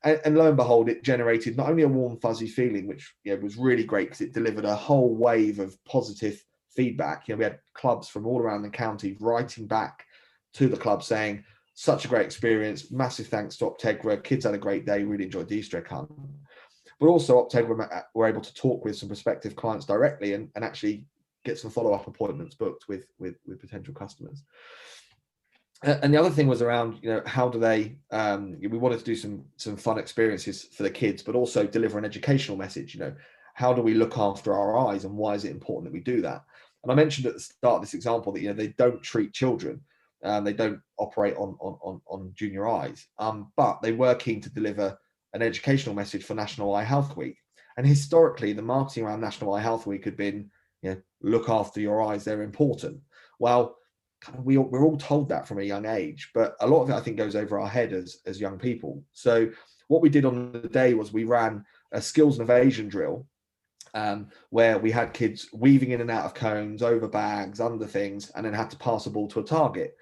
And lo and behold, it generated not only a warm, fuzzy feeling, which was really great because it delivered a whole wave of positive feedback. We had clubs from all around the county writing back to the club saying, "Such a great experience. Massive thanks to Optegra. Kids had a great day. Really enjoyed the Easter egg hunt." But also Optegra were able to talk with some prospective clients directly and actually get some follow-up appointments booked with potential customers. And the other thing was around, how do they, we wanted to do some fun experiences for the kids, but also deliver an educational message. How do we look after our eyes, and why is it important that we do that? And I mentioned at the start of this example that, they don't treat children. They don't operate on junior eyes, but they were keen to deliver an educational message for National Eye Health Week. And historically, the marketing around National Eye Health Week had been, look after your eyes, they're important. Well, we're all told that from a young age, but a lot of it, I think, goes over our head as young people. So what we did on the day was we ran a skills and evasion drill, where we had kids weaving in and out of cones, over bags, under things, and then had to pass a ball to a target.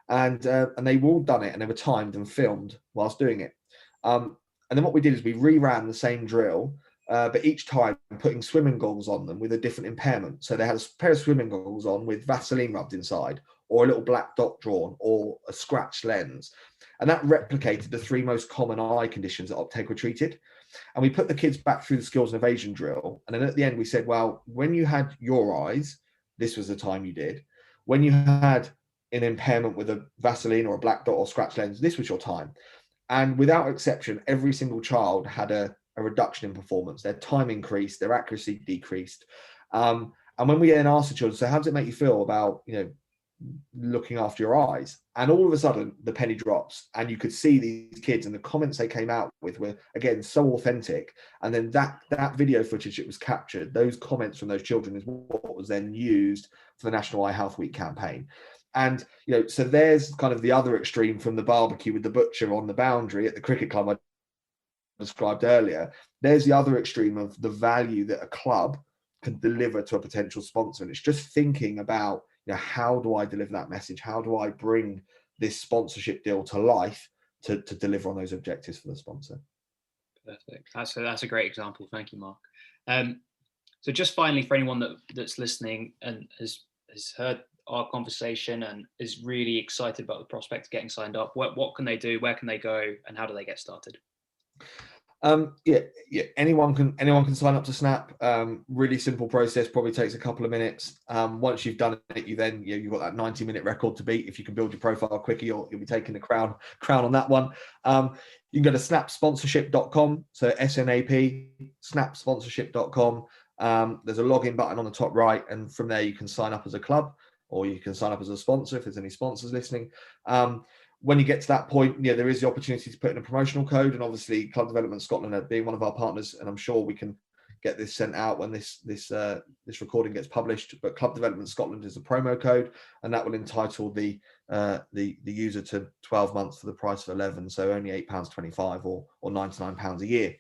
And they've all done it, and they were timed and filmed whilst doing it. And then what we did is we reran the same drill, but each time putting swimming goggles on them with a different impairment. So they had a pair of swimming goggles on with Vaseline rubbed inside, or a little black dot drawn, or a scratched lens. And that replicated the three most common eye conditions that Optegra treated. And we put the kids back through the skills and evasion drill. And then at the end, we said, well, when you had your eyes, this was the time you did. When you had an impairment with a Vaseline or a black dot or scratch lens, this was your time. And without exception, every single child had a a reduction in performance. Their time increased, their accuracy decreased. And when we then ask the children, so how does it make you feel about, looking after your eyes? And all of a sudden the penny drops, and you could see these kids, and the comments they came out with were, again, so authentic. And then that video footage that was captured, those comments from those children, is what was then used for the National Eye Health Week campaign. And so there's kind of the other extreme from the barbecue with the butcher on the boundary at the cricket club I described earlier. There's the other extreme of the value that a club can deliver to a potential sponsor. And it's just thinking about, how do I deliver that message? How do I bring this sponsorship deal to life to deliver on those objectives for the sponsor? Perfect. That's a great example. Thank you, Mark. So just finally, for anyone that's listening and has heard our conversation and is really excited about the prospect of getting signed up, what can they do? Where can they go? And how do they get started? Anyone can sign up to Snap. Really simple process, probably takes a couple of minutes. Once you've done it, you've got that 90-minute record to beat. If you can build your profile quicker, you'll be taking the crown on that one. You can go to snapsponsorship.com, so SNAP, snapsponsorship.com. There's a login button on the top right, and from there you can sign up as a club, or you can sign up as a sponsor if there's any sponsors listening. When you get to that point, there is the opportunity to put in a promotional code, and obviously Club Development Scotland are being one of our partners, and I'm sure we can get this sent out when this recording gets published. But Club Development Scotland is a promo code, and that will entitle the user to 12 months for the price of 11, so only £8.25 or £99 a year.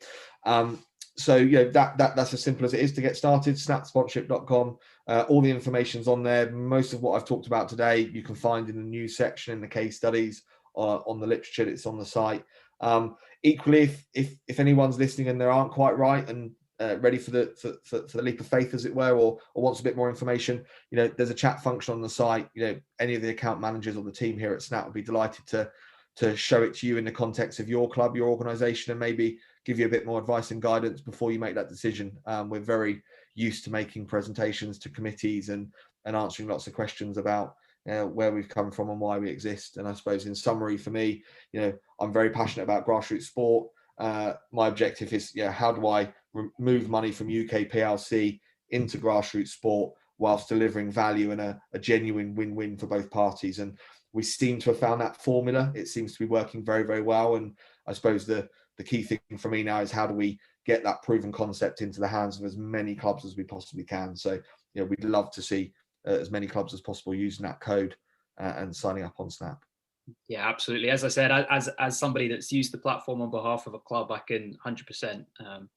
So that's as simple as it is to get started. Snapsponsorship.com. All the information's on there. Most of what I've talked about today you can find in the news section, in the case studies, on the literature that's on the site. Equally, if anyone's listening and they aren't quite right and ready for the leap of faith, as it were, or wants a bit more information, there's a chat function on the site. Any of the account managers or the team here at Snap would be delighted to show it to you in the context of your club, your organization, and maybe give you a bit more advice and guidance before you make that decision. We're very used to making presentations to committees and answering lots of questions about where we've come from and why we exist. And I suppose in summary for me, I'm very passionate about grassroots sport. My objective is, how do I move money from UK PLC into grassroots sport whilst delivering value and a genuine win-win for both parties? And we seem to have found that formula. It seems to be working very, very well. And I suppose the key thing for me now is, how do we get that proven concept into the hands of as many clubs as we possibly can? So, we'd love to see as many clubs as possible using that code and signing up on Snap. Yeah, absolutely. As I said, as somebody that's used the platform on behalf of a club, I can 100%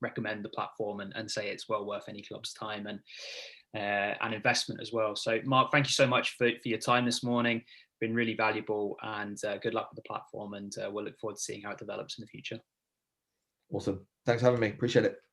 recommend the platform and say it's well worth any club's time and investment as well. So, Mark, thank you so much for your time this morning. Been really valuable, and good luck with the platform, and we'll look forward to seeing how it develops in the future. Awesome. Thanks for having me. Appreciate it.